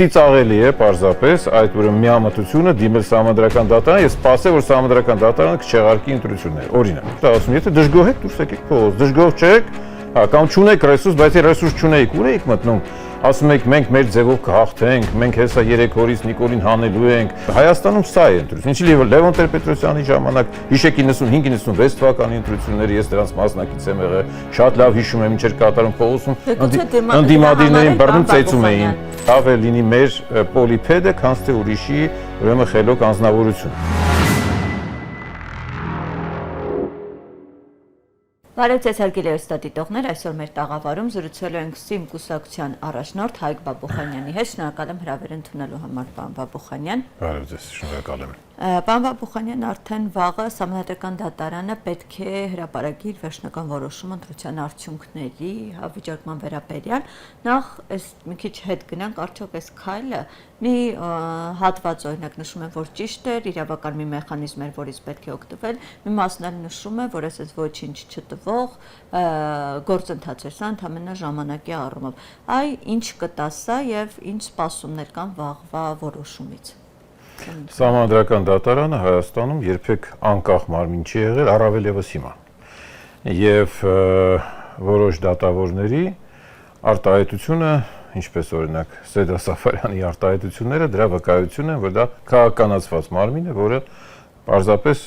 Ապացիծաղելի է պարզապես այդ ուրեմն միամտությունը դիմել Սահմանադրական դատարան եւ սպասել, որ Սահմանադրական դատարանը կչեղարկի ընտրությունները։ Օրինակ, դա ասում, եթե դժգոհ եք, դուրս եկեք փողոց, դժգոհ չեք, կամ չունեք ռեսուրս, բայց եթե ռեսուրս չունեիք, ուր եք մտնում, ասում եք մենք մեր ձևով կհաղթենք, մենք հեսա 3 օրից Նիկոլին հանելու ենք։ Հայաստանում սա է ընտրություն։ Ինչի Լևոն Տեր-Պետրոսյանի ժամանակ, հիշեք 95-96 թվականի ընտրությունները, ես դրանց մասնակից եմ եղել, շատ լավ հիշում եմ, ինչ էր կատարում փողոցում, ընդդիմադիրներին բռնում ծեծում էին։ Ավելի լինի մեր պոլիպեդը, քան թե ուրիշի, ուրեմն խելոք անձնավորություն։ Բարև ձեզ հարգելի ստատիտողներ, այսօր մեր տաղավարում զրուցել ենք ՍԻՄ կուսակցության առաջնորդ Հայկ Բաբուխանյանի հետ։ Շնորհակալ եմ հրավեր ընդունելու համար, պարոն Բաբուխանյան։ Բարև ձեզ, շնորհակալ եմ։ Պարոն Բաբուխանյան, արդեն վաղը Սահմանադրական դատարանը պետք է հրապարակի իր վերջնական որոշումը ընտրության արդյունքների վիճարկման վերաբերյալ։ Նախ այս մի քիչ հետ գնանք, արդյոք այս քայլը մի հատված օրինակ նշում է, որ ճիշտ էր, իրավական մի մեխանիզմ էր, որից պետք է օգտվել, մի մասն էլ նշում է, որ այսպես ոչինչ չտվող գործընթաց էր, սա ընդհանրապես ժամանակի առումով։ Այ ինչ կտա սա եւ ինչ սպասումներ կան վաղվա որոշումից։ Սահմանադրական դատարանը Հայաստանում երբեք անկախ մարմին չի եղել, առավել եւս հիմա։ Եվ որոշ դատավորների արտահայտությունը, ինչպես օրինակ Սեդա Սաֆարյանի արտահայտությունները, դրա վկայությունն են, որ դա քաղաքականացված մարմին է, որը պարզապես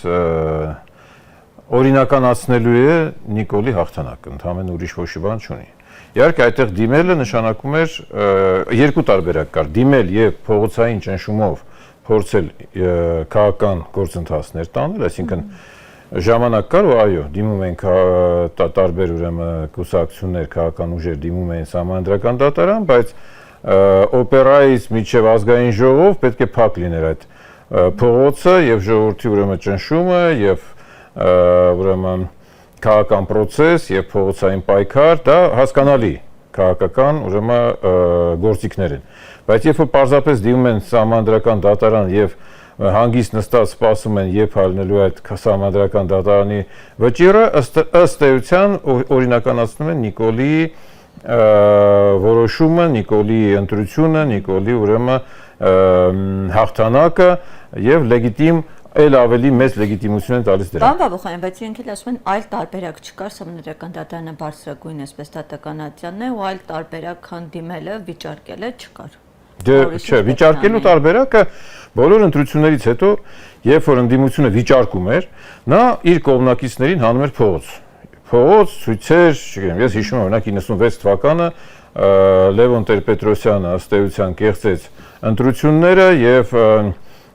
օրինականացնելու է Նիկոլի հաղթանակը, ընդհանրապես ուրիշ ոչ մի բան չունի։ Իհարկե այդտեղ դիմելը նշանակում էր երկու տարբերակ կար՝ դիմել եւ փողոցային ճնշումով փորձել քաղաքական գործընթացներ տանել, այսինքն ժամանակ կար, որ այո, դիմում են տարբեր ուրեմն կուսակցություններ, քաղաքական ուժեր դիմում են Սահմանադրական դատարան, բայց օպերայից միջև ազգային ժողով պետք է փակ լիներ այդ փողոցը եւ ժողովրդի ուրեմն ճնշումը եւ ուրեմն քաղաքական process եւ փողոցային պայքար, դա հասկանալի քաղաքական ուրեմն գործիքներ են։ Բայց երբ որ պարզապես դիմում են Սահմանադրական դատարան եւ հանգիստ նստած սպասում են երբ հալնելու այդ Սահմանադրական դատարանի վճիռը, ըստ էության օրինականացնում են Նիկոլի որոշումը, Նիկոլի ընտրությունը, Նիկոլի ուրեմն հաղթանակը եւ լեգիտիմ էլ ավելի մեծ լեգիտիմություն են տալիս դրան։ Պարոն Բաբուխանյան, բայց իրենք էլ ասում են այլ տարբերակ չկար, Սահմանադրական դատարանը բարձրագույն այսպես դատականատյանն է ու այլ տարբերակ քան դիմելը, վիճարկելը չկար։ Դե չէ, վիճարկելու տարբերակը բոլոր ընտրություններից հետո, երբ որ ընդդիմությունը վիճարկում էր, նա իր կողմնակիցներին հանում էր փողոց։ Փողոց, ցույցեր, չգիտեմ, ես հիշում եմ օրինակ 96 թվականը Լևոն Տեր-Պետրոսյանը ըստ էության կեղծեց ընտրությունները եւ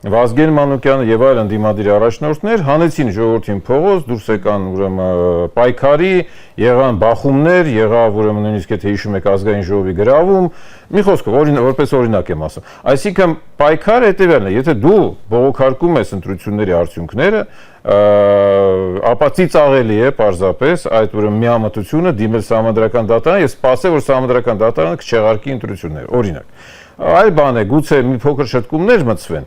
Վազգեն Մանուկյանը եւ այլ ընդդիմադիր առաջնորդներ հանեցին ժողովրդին փողոց, դուրս եկան ուրեմն պայքարի, եղան բախումներ, եղավ ուրեմն նույնիսկ եթե հիշում եք ազգային ժողովի գրավում, մի խոսքով որպես օրինակ եմ ասում։ Այսինքն պայքարը հետեւյալն է, եթե դու բողոքարկում ես ընտրությունների արդյունքները, ապացիծաղելի է պարզապես այդ ուրեմն միամտությունը դիմել Սահմանադրական դատարան եւ սպասել, որ Սահմանադրական դատարանը կչեղարկի ընտրությունները։ Օրինակ, այլ բան է, գուցե մի փոքր շտկումներ մտցվեն,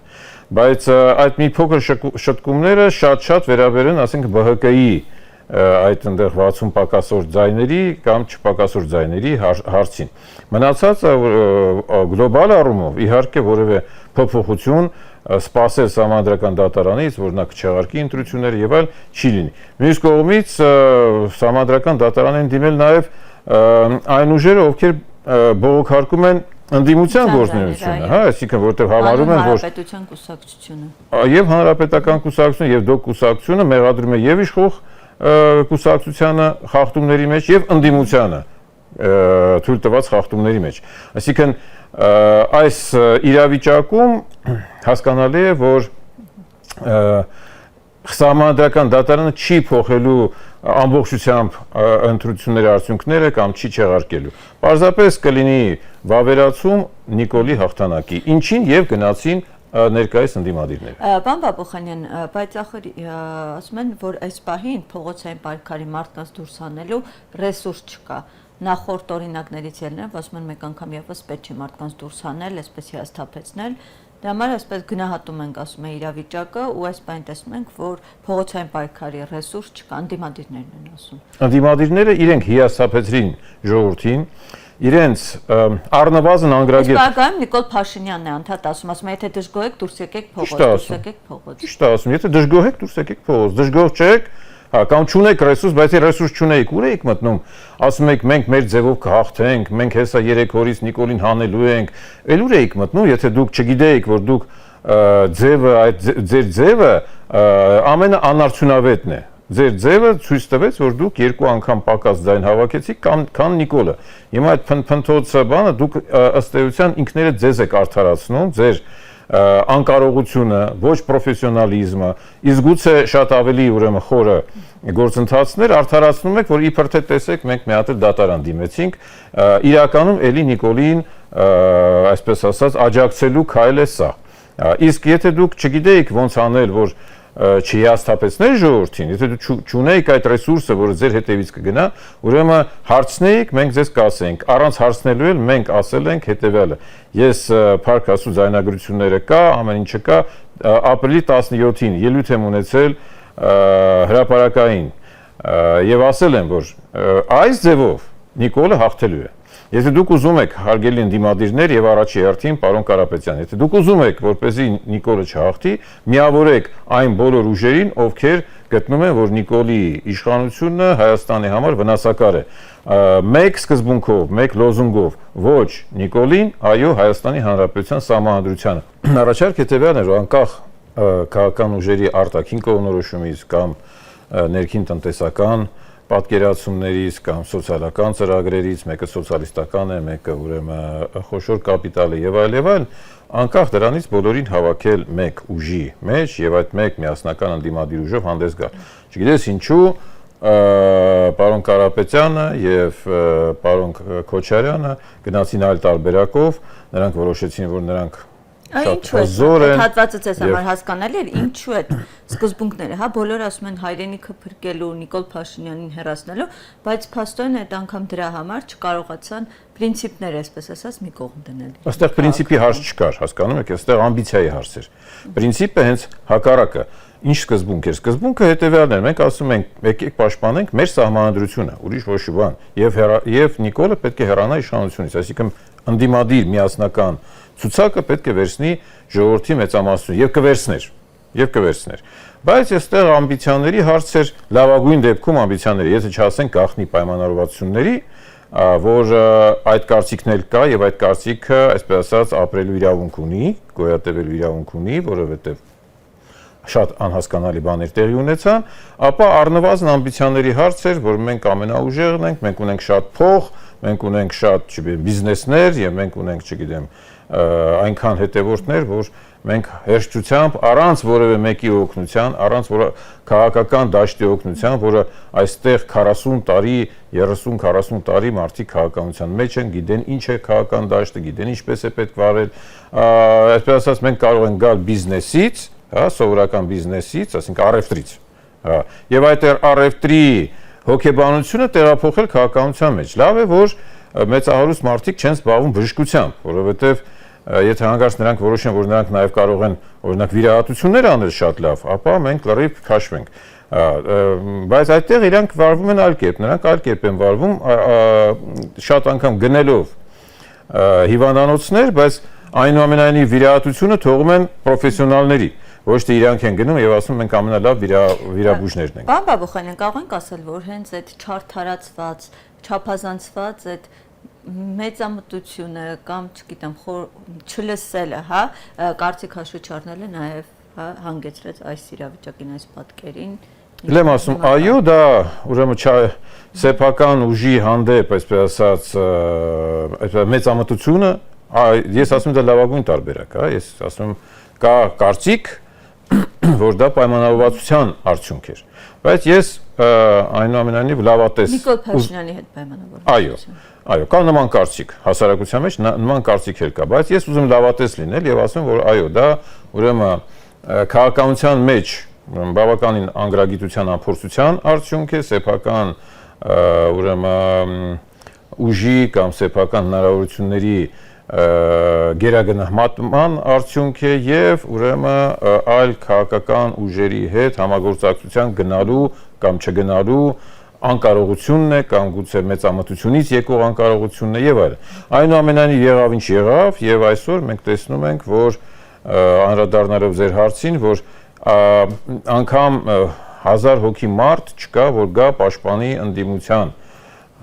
բայց այդ մի փոքր շտկումները շատ վերաբերեն, ասենք ԲՀԿ-ի այդ այնտեղ 60 պակասոր ձայների կամ չպակասոր ձայների հարցին։ Մնացածը գլոբալ առումով իհարկե որևէ փոփոխություն սպասել Սահմանադրական դատարանից, որ նա կչեղարկի ընտրությունները եւ այլ չի լինի։ Մյուս կողմից Սահմանադրական դատարան են դիմել նաեւ այն ուժերը, ովքեր բողոքարկում են ընդդիմության գործունեությունը, հա, այսինքն որտեղ համարում են, որ Հանրապետության կուսակցությունը եւ Հանրապետական կուսակցությունը եւ ԴՕԿ կուսակցությունը մեղադրում է եւ իշխող կուսակցությանը խախտումների մեջ եւ ընդդիմությանը թույլ տված խախտումների մեջ։ Այսինքն այս իրավիճակում հասկանալի է, որ Սահմանադրական դատարանը չի փոխելու ամբողջությամբ ընտրությունների արդյունքները կամ չի չեղարկելու։ Պարզապես կլինի վավերացում Նիկոլի հաղթանակի, ինչին եւ գնացին ներկայիս ընդդիմադիրները։ Պարոն Բաբուխանյան, բայց ախր ասում են, որ այս պահին փողոցային պայքարի մարդկանց դուրս հանելու ռեսուրս չկա։ Նախորդ օրինակներից ելնելով ասում են մեկ անգամ եւս պետք է մարդկանց դուրս հանել, այսպես հիասթափեցնել, Դրա համար այսպես գնահատում ենք, ասում է իրավիճակը ու այս բանը տեսնում ենք, որ փողոցային պայքարի ռեսուրս չկա, անդիմադիրներն են ասում։ Անդիմադիրները իրենք հիասթափեցրին ժողովրդին, իրենց առնվազն անգրագետ։ Իսկական Նիկոլ Փաշինյանն է անդադ ասում, եթե դժգոհ եք, դուրս եկեք փողոց, դուրս եկեք փողոց։ Ճիշտ է ասում, եթե դժգոհ եք, դուրս եկեք փողոց, դժգոհ չեք, կամ չունեք ռեսուրս, բայց եթե ռեսուրս չունեիք, ուր եք մտնում, ասում եք մենք մեր ձևով կհաղթենք, մենք հեսա 3 օրից Նիկոլին հանելու ենք, էլ ուր եք մտնում, եթե դուք չգիտեիք, որ դուք ձևը, այդ ձեր ձևը ամենաանարդյունավետն է։ Ձեր ձևը ցույց տվեց, որ դուք 2 անգամ պակաս ձայն հավաքեցիք, քան Նիկոլը։ Հիմա այդ փնփնթոց բանը դուք ըստ էության ինքներդ ձեզ եք արդարացնում, ձեր անկարողությունը, ոչ պրոֆեսիոնալիզմը, իսկ գուցե շատ ավելի ուրեմն խորը գործընթացներ արդարացնում եք, որ իբր թե տեսեք, մենք մի հատ էլ դատարան դիմեցինք, իրականում էլի Նիկոլին, այսպես ասած, աջակցելու քայլ է սա։ Իսկ եթե դուք չգիտեիք ոնց անել, որ չհիասթափեցնել ժողովրդին, եթե դու չունեիք այդ ռեսուրսը, որը ձեր հետևից կգնա, ուրեմն հարցնեիք, մենք ձեզ կասենք, առանց հարցնելու էլ մենք ասել ենք հետևյալը։ Ես Փառք Աստծո ձայնագրությունները կա, ամեն ինչը կա, ապրիլի 17-ին ելույթ եմ ունեցել հրապարակային եւ ասել եմ, որ այս ձևով Նիկոլը հաղթելու է։ Եթե դուք ուզում եք, հարգելի ընդդիմադիրներ եւ առաջի հերթին պարոն Կարապետյան, եթե դուք ուզում եք, որպեսզի Նիկոլը չհաղթի, միավորեք այն բոլոր ուժերին, ովքեր գտնում են, որ Նիկոլի իշխանությունը Հայաստանի համար վնասակար է։ Մեկ սկզբունքով, մեկ լոզունգով, ոչ Նիկոլին, այո Հայաստանի Հանրապետության Սահմանադրությանը։ Առաջարկ հետեւյալն է, որ անկախ քաղաքական ուժերի արտաքին կողմնորոշումից կամ ներքին տնտեսական պատկերացումներից կամ սոցիալական ծրագրերից, մեկը սոցիալիստական է, մեկը ուրեմն խոշոր կապիտալ է եւ այլ, անկախ դրանից բոլորին հավաքել մեկ ուժի մեջ եւ այդ մեկ միասնական ընդդիմադիր ուժով հանդես գալ։ Չգիտես ինչու պարոն Կարապետյանը եւ պարոն Քոչարյանը գնացին այլ տարբերակով, նրանք որոշեցին, որ նրանք Ինչու է հատվածը ձեզ համար հասկանալի է, ինչու է սկզբունքները, հա, բոլորը ասում են հայրենիքը փրկելու, Նիկոլ Փաշինյանին հեռացնելու, բայց փաստորեն այդ անգամ դրա համար չկարողացան պրինցիպները, այսպես ասած, մի կողմ դնել։ Այստեղ պրինցիպի հարց չկար, հասկանում եք, այստեղ ամբիցիայի հարց էր։ Պրինցիպը հենց հակառակը։ Ինչ սկզբունք էր։ Սկզբունքը հետևյալն էր, մենք ասում ենք, եկեք պաշտպանենք մեր սահմանադրությունը, ուրիշ ոչ մի բան, եւ Նիկոլը պետք է հեռանա իշխանությունից, այսինքն ընդդիմադիր միասնական ցուցակը պետք է վերցնի ժողովրդի մեծամասնություն եւ կվերցներ։ Բայց այստեղ ամբիցիաների հարց էր, լավագույն դեպքում ամբիցիաների, եթե չասենք գաղտնի պայմանավորվածությունների, որ այդ կարծիքն էլ կա եւ այդ կարծիքը, այսպես ասած, ապրելու իրավունք ունի, գոյատևելու իրավունք ունի, որովհետեւ շատ անհասկանալի բաներ տեղի ունեցան, ապա առնվազն ամբիցիաների հարց էր, որ մենք ամենաուժեղն ենք, մենք ունենք շատ փող, մենք ունենք շատ, չգիտեմ, բիզնեսներ եւ մենք ունենք, չգիտեմ, այնքան հետևորդներ, որ մենք հեշտությամբ առանց որևէ մեկի օգնության, առանց որը քաղաքական դաշտի օգնության, որը այստեղ 40 տարի, 30-40 տարի մարդիկ քաղաքականության մեջ են, գիտեն ինչ է քաղաքական դաշտը, գիտեն ինչպես է պետք վարել, այսպես ասած մենք կարող ենք գալ բիզնեսից, հա, սովորական բիզնեսից, ասենք առևտրից, հա, եւ այդ առևտրի հոգեբանությունը տեղափոխել քաղաքականության մեջ։ Լավ է, որ մեծահարուստ մարդիկ չեն զբաղվում բժշկությամբ, որովհետեւ եթե հանկարծ նրանք որոշեն, որ նրանք նաև կարող են օրինակ վիրահատություններ անել շատ լավ, ապա մենք լրիվ քաշվենք։ Բայց այդտեղ իրանք վարվում են այլ կերպ, նրանք այլ կերպ են վարվում, շատ անգամ գնելով հիվանդանոցներ, բայց այնուամենայնիվ վիրահատությունը թողում են պրոֆեսիոնալների, ոչ թե իրանք են գնում եւ ասում մենք ամենալավ վիրաբույժներն ենք։ Պարոն Բաբուխանյան, կարող ենք ասել, որ հենց այդ չարթարացված, չափազանցված այդ մեծամտությունը կամ, չգիտեմ, չլսելը, հա, կարծիք հաշվի չառնելը նաև հանգեցրեց այս իրավիճակին, այս պատկերին։ Լեմ ասում, այո, դա ուրեմն սեփական ուժի հանդեպ, այսպես ասած, մեծամտությունը, ես ասում եմ դա լավագույն տարբերակ, հա, ես ասում եմ կա կարծիք, որ դա պայմանավորվածության արդյունք էր, բայց ես այնուամենայնիվ լավատես Նիկոլ Փաշինյանի հետ պայմանավորվածություն։ Այո, կա նման կարծիք, հասարակության մեջ նման կարծիք էլ կա, բայց ես ուզում լավատես լինել եւ ասում որ այո, դա ուրեմն քաղաքականության մեջ բավականին անգրագիտության ամփոփության արդյունք է, սեփական ուրեմն ուժի կամ սեփական հնարավորությունների գերագնահատման արդյունք է եւ ուրեմն այլ քաղաքական ուժերի հետ համագործակցության գնալու կամ չգնալու անկարողությունն է կամ գուցե մեծամտությունից եկող անկարողությունն է եւ այլն։ Այնուամենայնիվ եղավ ինչ եղավ եւ այսօր մենք տեսնում ենք, որ անդրադառնալով ձեր հարցին, որ անգամ 1000 հոգի մարդ չկա, որ գա պաշտպանի ընդդիմության,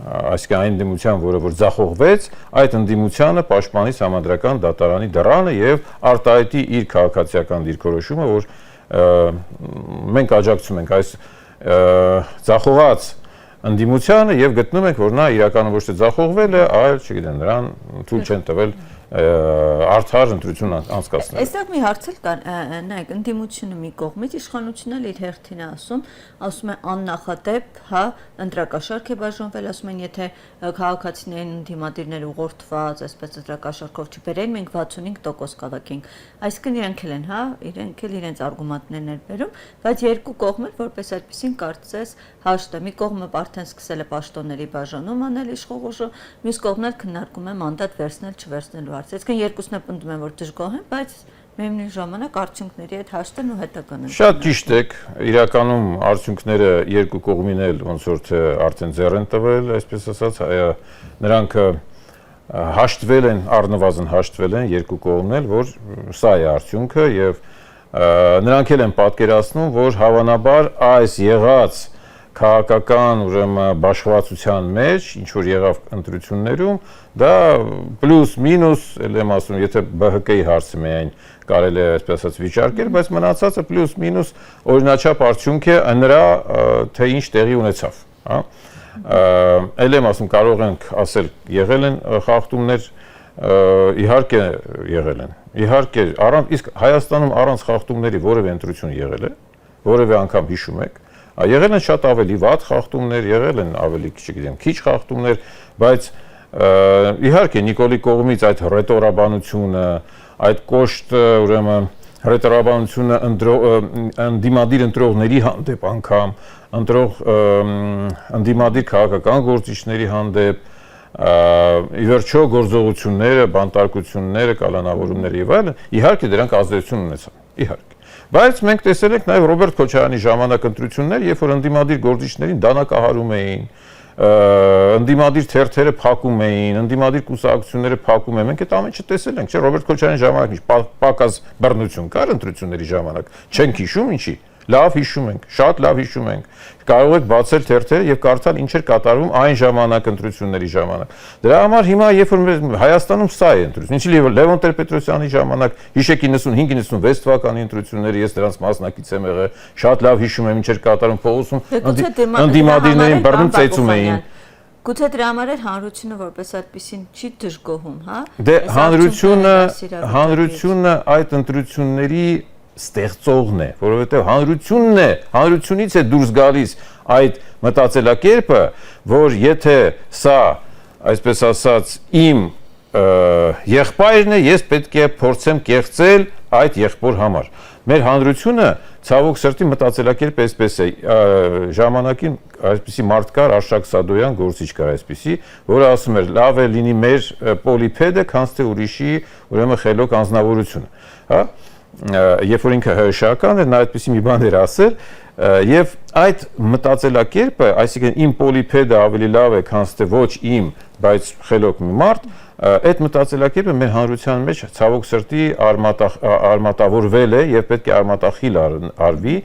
այսինքն այն ընդդիմության, որը որ ձախողվեց, այդ ընդդիմությանը պաշտպանի համանդրական դատարանի դռանը եւ արտահայտի իր քաղաքացիական դիրքորոշումը, որ մենք աջակցում ենք այս ձախողած ընդդիմությանը եւ գտնում ենք, որ նա իրականում ոչ թե ձախողվել է, այլ, չգիտեմ, նրան թույլ չեն տվել արդար ընտրություն անցկացնել։ Այստեղ մի հարց էլ կա, նայեք, ընդդիմությունը մի կողմից, իշխանությունն էլ իր հերթին է ասում է աննախադեպ, հա, ընտրակաշարք է բաժանվել, ասում են, եթե քաղաքացիներին ընդդիմադիրներ ուղղորդված, այսպես ընտրակաշարքով չբերեն, մենք 65% կավակենք։ Այսինքն իրենք էլ են, հա, իրենք էլ իրենց արգումենտներն են բերում, բայց երկու կողմեր, որպես այդպեսին կարծես հաշտ է, մի կողմը արդեն սկսել է պաշտոնների բաժանում անել իշխող ուժը, մյուս կողմն էլ քննարկում է մանդատ վերցնել, չվերցնելու հարցը։ Այսինքն երկուսն էլ պնդում են, որ դժգոհ են, բայց միևնույն ժամանակ արդյունքների հետ հաշտեն ու հետագան են։ Շատ ճիշտ եք, իրականում արդյունքները երկու կողմին էլ ոնց որ թե արդեն ձեռ են տվել, այսպես ասած, նրանք հաշտվել են, առնվազն հաշտվել են երկու կողմն էլ, որ սա է արդյունքը եւ նրանք էլ են պատկերացնում, որ հավանաբար այս եղած քաղաքական ուրեմն բաշխվածության մեջ, ինչ որ եղավ ընտրություններում, դա պլյուս մինուս, ել եմ ասում, եթե ԲՀԿ-ի հարցը միայն կարելի է այսպես ասած վիճարկել, բայց մնացածը պլյուս մինուս օրինաչափ արդյունք է նրա թե ինչ տեղի ունեցավ, հա։ Ել եմ ասում, կարող ենք ասել, եղել են խախտումներ, իհարկե եղել են։ Իհարկե, իսկ Հայաստանում առանց խախտումների որևէ ընտրություն եղել է, որևէ անգամ հիշում եք, եղել են շատ ավելի վատ խախտումներ, եղել են ավելի, չգիտեմ, քիչ խախտումներ, բայց իհարկե Նիկոլի կողմից այդ ռետորաբանությունը, այդ կոշտ ուրեմն ռետորաբանությունը ընդդիմադիր ընտրողների հանդեպ անգամ, ընդդիմադիր քաղաքական գործիչների հանդեպ, ի վերջո գործողությունները, բանտարկությունները, կալանավորումները եւ այլն, իհարկե դրանք ազդեցություն ունեցան, իհարկե։ Բայց մենք տեսել ենք նաև Ռոբերտ Քոչարյանի ժամանակ ընտրություններ, երբ որ ընդդիմադիր գործիչներին դանակահարում էին, ընդդիմադիր թերթերը փակում էին, ընդդիմադիր կուսակցությունները փակում էին։ Մենք այդ ամենը տեսել ենք, չէ՞, Ռոբերտ Քոչարյանի ժամանակ ինչ պակաս բռնություն կար ընտրությունների ժամանակ։ Չենք հիշում ինչի։ Լավ հիշում ենք, շատ լավ հիշում ենք։ Կարող եք բացել թերթերը եւ կարդալ ինչ էր կատարվում այն ժամանակ ընտրությունների ժամանակ։ Դրա համար հիմա երբ որ Հայաստանում սա է ընտրություն, ինչի Լևոն Տեր-Պետրոսյանի ժամանակ հիշեք 95-96 թվականի ընտրությունները, ես դրանց մասնակից եմ եղել, շատ լավ հիշում եմ ինչ էր կատարվում փողոցում, ընդդիմադիրներին բռնում ծեծում էին։ Գուցե դրա համար էր հանրությունը որպես այդպեսին չի դժգոհում, հա։ Դե հանրությունը այդ ընտրությունների ստեղծողն է, որովհետև հանրությունն է, հանրությունից է դուրս գալիս այդ մտածելակերպը, որ եթե սա, այսպես ասած, իմ եղբայրն է, ես պետք է փորձեմ կեղծել այդ եղբոր համար։ Մեր հանրությունը ցավոք սրտի մտածելակերպը այսպես է, ժամանակին այսպիսի մարդ կար, Արշակ Սադոյան, գործիչ կար այսպիսի, որը ասում էր, լավ է լինի մեր պոլիպեդը, քան թե ուրիշի ուրեմն խելոք անձնավորությունը, հա։ Երբ որ ինքը հրաշական էր, նա այդպիսի մի բան էր ասել, եւ այդ մտածելակերպը, այսինքն իմ պոլիպեդը ավելի լավ է, քան թե ոչ իմ, բայց խելոք մի մարդ, այդ մտածելակերպը մեր հանրության մեջ ցավոք սրտի արմատավորվել է եւ պետք է արմատախիլ արվի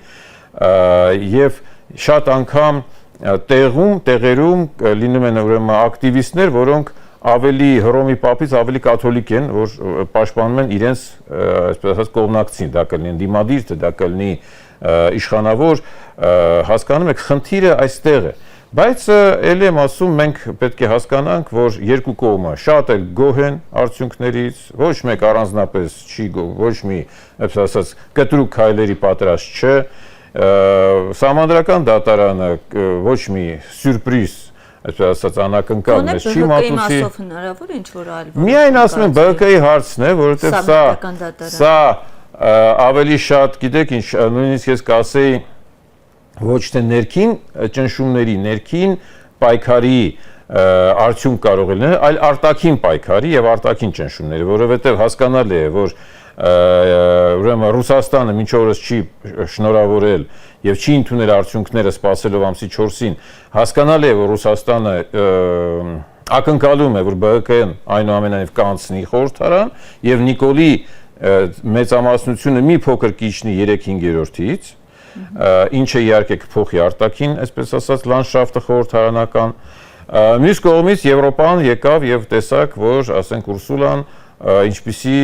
եւ շատ անգամ տեղերում լինում են ուրեմն ակտիվիստներ, որոնք ավելի Հռոմի պապից ավելի կաթոլիկ են, որ պաշտպանում են իրենց, այսպես ասած, կողմնակցին, դա կլինի ընդդիմադիր, թե դա կլինի իշխանավոր, հասկանում եք, խնդիրը այստեղ է։ Բայց ելի եմ ասում, մենք պետք է հասկանանք, որ երկու կողմը շատ էլ գոհ են արդյունքներից, ոչ մեկ առանձնապես չի գոհ, ոչ մի, այսպես ասած, կտրուկ քայլերի պատրաստ չէ, Սահմանադրական դատարանը ոչ մի սյուրպրիզ, այսպես ասած, անակնկալ մեզ չի մատուցի։ Մասով հնարավոր ինչ որ այլ։ Միայն ասում եմ ԲՀԿ-ի հարցն է, որովհետև սա ավելի շատ, գիտեք ինչ, նույնիսկ ես կասեի ոչ թե ներքին ճնշումների, ներքին պայքարի արդյունք կարող է լինել, այլ արտաքին պայքարի եւ արտաքին ճնշումների, որովհետեւ հասկանալի է, որ ուրեմն Ռուսաստանը մինչ օրս չի շնորհավորել եւ չի ընդունել արդյունքները սպասելով ամսի 4-ին, հասկանալի է, որ Ռուսաստանը ակնկալում է, որ ԲՀԿ-ն այնուամենայնիվ կանցնի խորհրդարան եւ Նիկոլի մեծամասնությունը մի փոքր կիջնի 3/5-ից, ինչը իհարկե կփոխի արտաքին, այսպես ասած, լանդշաֆտը խորհրդարանական։ Մյուս կողմից Եվրոպան եկավ եւ տեսակ, որ ասենք Ուրսուլան ինչպիսի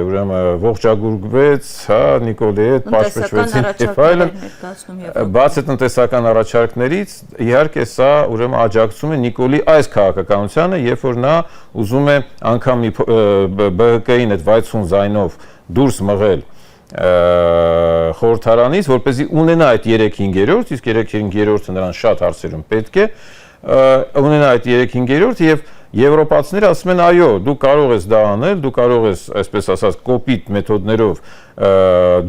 ուրեմն ողջագուրգվեց, հա, Նիկոլի հետ պաշտպանվեցին եւ այլն, բացի տնտեսական առաջարկներից, իհարկե սա ուրեմն աջակցում է Նիկոլի այս քաղաքականությանը, երբ որ նա ուզում է անգամ ԲՀԿ-ին այդ 60 զայնով դուրս մղել խորհրդարանից, որպեսզի ունենա այդ 3/5, իսկ 3/5-ը նրան շատ հարցերում պետք է ունենա այդ 3/5 եւ Եվրոպացիները ասում են այո, դու կարող ես դա անել, դու կարող ես, այսպես ասած, կոպիտ մեթոդներով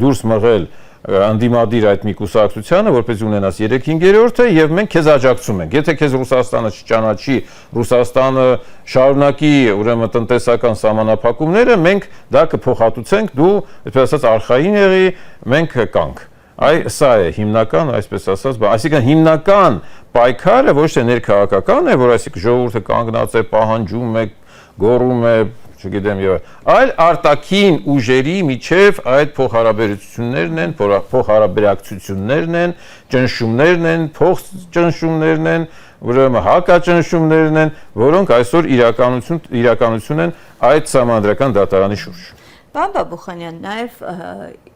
դուրս մղել անդիմադիր այդ մի կուսակցությանը, որպեսզի ունենաս 3/5-ը եւ մենք քեզ աջակցում ենք։ Եթե քեզ Ռուսաստանը չճանաչի, Ռուսաստանը շարունակի ուրեմն տնտեսական սահմանափակումները, մենք դա կփոխհատուցենք, դու, այսպես ասած, արխային եղի, մենք կանք։ Սա է հիմնական, այսպես ասած, այսինքն հիմնական պայքարը ոչ թե ներքաղաքական է, որ այսինքն ժողովուրդը կանգնած է, պահանջում է, գոռում է, չգիտեմ եւ այլ արտաքին ուժերի միջև այդ փոխհարաբերություններն են, փոխհարաբերակցություններն են, ճնշումներն են, փոխճնշումներն են, ուրեմն հակաճնշումներն են, որոնք այսօր իրականություն են այդ սահմանադրական դատարանի շուրջ։ Պարոն Բաբուխանյան, նաև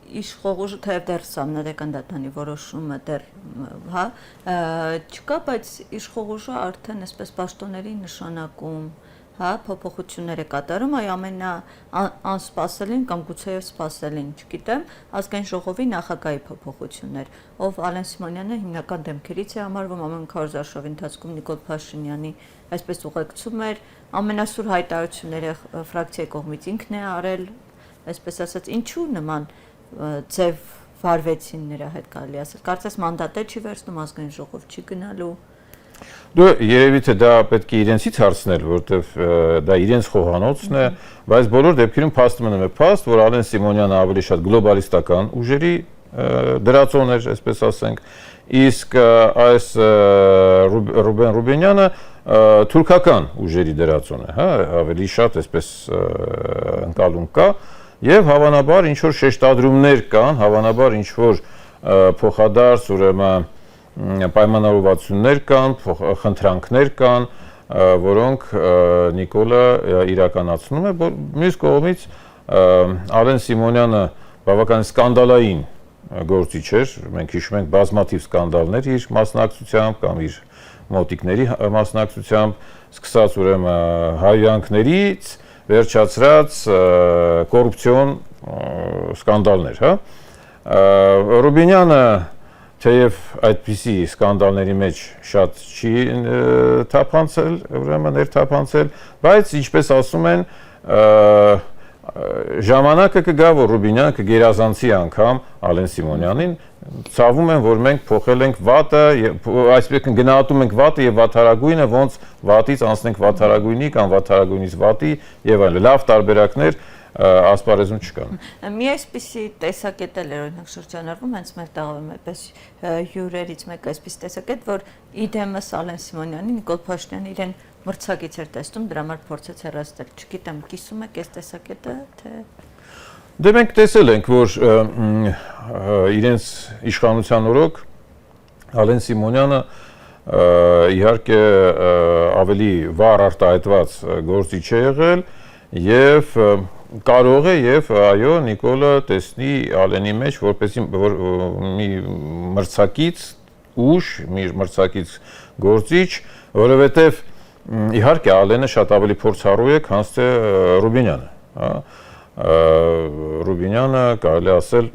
իշխողուժը թեև դեռ սահմանադրական դատարանի որոշումը դեռ, հա, չկա, բայց իշխողուժը արդեն այսպես պաշտոնների նշանակում, հա, փոփոխություններ է կատարում, այ անսպասելին կամ գուցեև սպասելին, չգիտեմ, ազգային ժողովի նախագահի փոփոխություններ, ով Ալեն Սիմոնյանը հիմնական դեմքերից է համարվում ամեն 4 շրջանի ընթացքում Նիկոլ Փաշինյանի այսպես ուղեկցում էր, ամենասուր հայտարարությունները ֆրակցիայի կողմից ինքն է արել, այսպես ասած, ինչու նման ձև վարվեցին նրա հետ կարելի ասել, կարծես մանդատը չի վերցնում, ազգային ժողով չի գնալու։ Դու երևի թե դա պետք է իրենցից հարցնել, որովհետև դա իրենց խոհանոցն է, բայց բոլոր դեպքերում փաստ մնում է փաստ, որ Ալեն Սիմոնյանը ավելի շատ գլոբալիստական ուժերի դրածոն էր, այսպես ասենք, իսկ այս Ռուբեն Ռուբենյանը թուրքական ուժերի դրածոն է, հա, ավելի շատ այսպես ընկալում կա եւ հավանաբար ինչ որ շեշտադրումներ կան, հավանաբար ինչ որ փոխադարձ ուրեմն պայմանավորվածություններ կան, խնդրանքներ կան, որոնք Նիկոլը իրականացնում է, մյուս կողմից Ալեն Սիմոնյանը բավական սկանդալային գործիչ էր, մենք հիշում ենք բազմաթիվ սկանդալներ իր մասնակցությամբ կամ իր մոտիկների մասնակցությամբ, սկսած ուրեմն հայհոյանքներից վերջացրած կոռուպցիոն սկանդալներ, հա։ Ռուբենյանը թեև այդպիսի սկանդալների մեջ շատ չի թափանցել, ուրեմն ներթափանցել, բայց ինչպես ասում են, ժամանակը կգա, որ Ռուբենյանը կգերազանցի անգամ Ալեն Սիմոնյանին, ցավում են, որ մենք փոխել ենք վատը, այսպես գնահատում ենք վատը եւ վատարագույնը, ոնց վատից անցնենք վատարագույնի կամ վատարագույնից վատի եւ այլն։ Լավ տարբերակներ ասպարեզում չկան։ Մի այսպիսի տեսակետ էլ օրինակ շրջանառվում, հենց մեր տաղավարում այպես հյուրերից մեկը այսպես տեսակետ, որ իդեմս Ալեն Սիմոնյանի Նիկոլ Փաշինյանը իրեն մրցակից էր տեսնում, դրա համար փորձեց հեռացնել։ Չգիտեմ, կիսում եք այս տեսակետը, թե Դե մենք տեսել ենք, որ իրենց իշխանության օրոք Ալեն Սիմոնյանը իհարկե ավելի վառ արտահայտված գործիչ է եղել եւ կարող է եւ այո Նիկոլը տեսնի Ալենի մեջ որպեսզի մի մրցակից ուժ, մի մրցակից գործիչ, որովհետեւ իհարկե Ալենը շատ ավելի փորձառու է, քան թե Ռուբենյանը, հա Ռուբենյանը կարելի ասել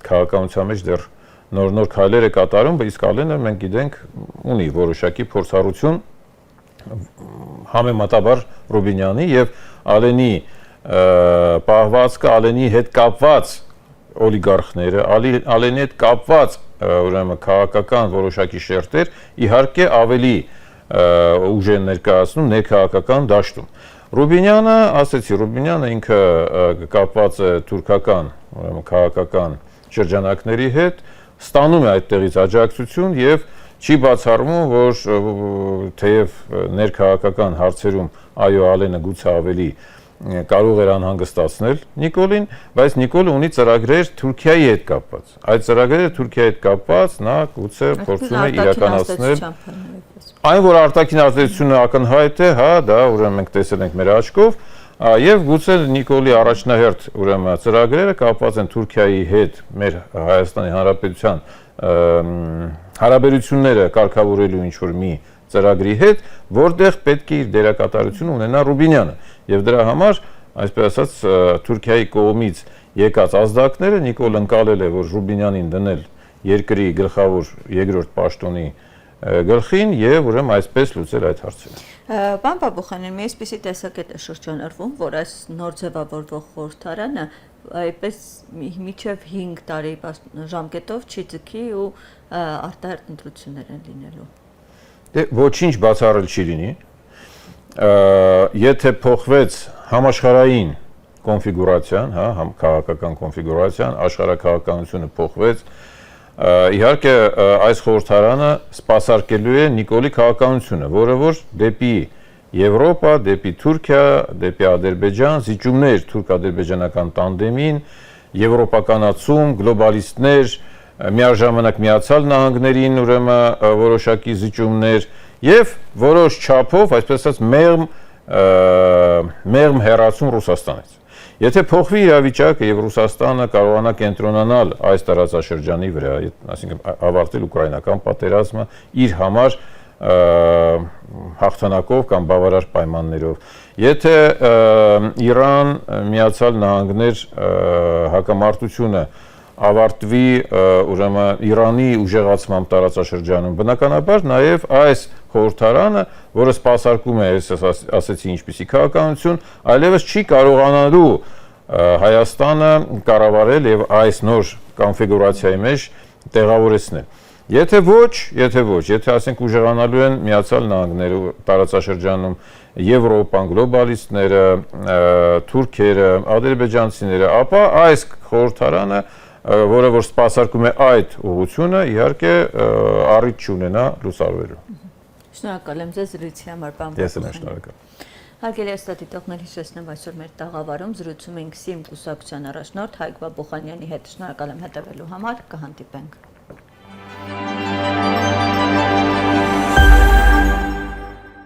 քաղաքականության մեջ դեռ նոր քայլեր է կատարում, իսկ Ալենը մենք գիտենք ունի որոշակի փորձառություն համեմատաբար Ռուբենյանի եւ Ալենի պահվածքը, Ալենի հետ կապված օլիգարխները, Ալենի հետ կապված ուրեմն քաղաքական որոշակի շերտեր իհարկե ավելի ուժ են ներկայացնում ներքաղաքական դաշտում։ Ռուբինյանը, ասեցի, Ռուբինյանը ինքը կապված է թուրքական, ուրեմն քաղաքական շրջանակների հետ, ստանում է այդտեղից աջակցություն եւ չի բացառվում, որ թեև ներքաղաքական հարցերում այո Ալենը գուցե ավելի կարող էր անհանգստացնել Նիկոլին, բայց Նիկոլը ունի ծրագրեր Թուրքիայի հետ կապված։ Այդ ծրագրերը Թուրքիայի հետ կապված նա գուցե փորձում է իրականացնել։ Այն որ արտաքին ազդեցությունը ակնհայտ է, հա, դա ուրեմն մենք տեսել ենք մեր աչքով, եւ գուցե Նիկոլի առաջնահերթ ուրեմն ծրագրերը կապված են Թուրքիայի հետ մեր Հայաստանի Հանրապետության հարաբերությունները կարգավորելու ինչ որ մի ծրագրի հետ, որտեղ պետք է իր դերակատարությունը ունենա Ռուբինյանը եւ դրա համար, այսպես ասած, Թուրքիայի կողմից եկած ազդակները Նիկոլ ընկալել է, որ Ռուբինյանին դնել երկրի գլխավոր երկրորդ պաշտոնի գլխին եւ ուրեմն այսպես լուծել այդ հարցերը։ Պարոն Բաբուխանյան, մի այսպիսի տեսակետ է շրջանառվում, որ այս նոր ձևավորվող խորհրդարանը այպես մինչև 5 տարի ժամկետով չի ձգի ու արտահերթ ընտրություններ են լինելու։ Դե ոչինչ բացառել չի լինի։ Եթե փոխվեց համաշխարհային կոնֆիգուրացիան, հա, քաղաքական կոնֆիգուրացիան, աշխարհաքաղաքականությունը փոխվեց, իհարկե այս խորհրդարանը սպասարկելու է Նիկոլի քաղաքականությունը, որը որ դեպի Եվրոպա, դեպի Թուրքիա, դեպի Ադրբեջան, զիջումներ թուրք-ադրբեջանական տանդեմին, եվրոպականացում, գլոբալիստներ, միաժամանակ Միացյալ Նահանգներին ուրեմն որոշակի զիջումներ եւ որոշ չափով, այսպես ասած, մեղմ հեռացում Ռուսաստանից։ Եթե փոխվի իրավիճակը եւ Ռուսաստանը կարողանա կենտրոնանալ այս տարածաշրջանի վրա, այսինքն ավարտել ուկրաինական պատերազմը իր համար հաղթանակով կամ բավարար պայմաններով, եթե Իրան, Միացյալ Նահանգներ հակամարտությունը ավարտվի ուրեմն Իրանի ուժեղացմամբ տարածաշրջանում, բնականաբար նաև այս խորհրդարանը, որը սպասարկում է, ասեցի, ինչպիսի քաղաքականություն, այլևս չի կարողանալու Հայաստանը կառավարել եւ այս նոր կոնֆիգուրացիայի մեջ տեղավորեցնել։ Եթե ասենք ուժեղանալու են Միացյալ Նահանգները տարածաշրջանում, Եվրոպան, գլոբալիստները, թուրքերը, ադրբեջանցիները, ապա այս խորհրդարանը, որը որ սպասարկում է այդ ուղղությունը, իհարկե առիթ չունենա լուսավորելու։ Շնորհակալ եմ ձեզ զրույցի համար, պարոն Ես եմ շնորհակալ։ Հարգելի ստատիտողներ, հիշեցնեմ այսօր մեր տաղավարում զրուցում ենք ՍԻՄ կուսակցության առաջնորդ Հայկ Բաբուխանյանի հետ։ Շնորհակալ եմ հետևելու համար, կհանդիպենք։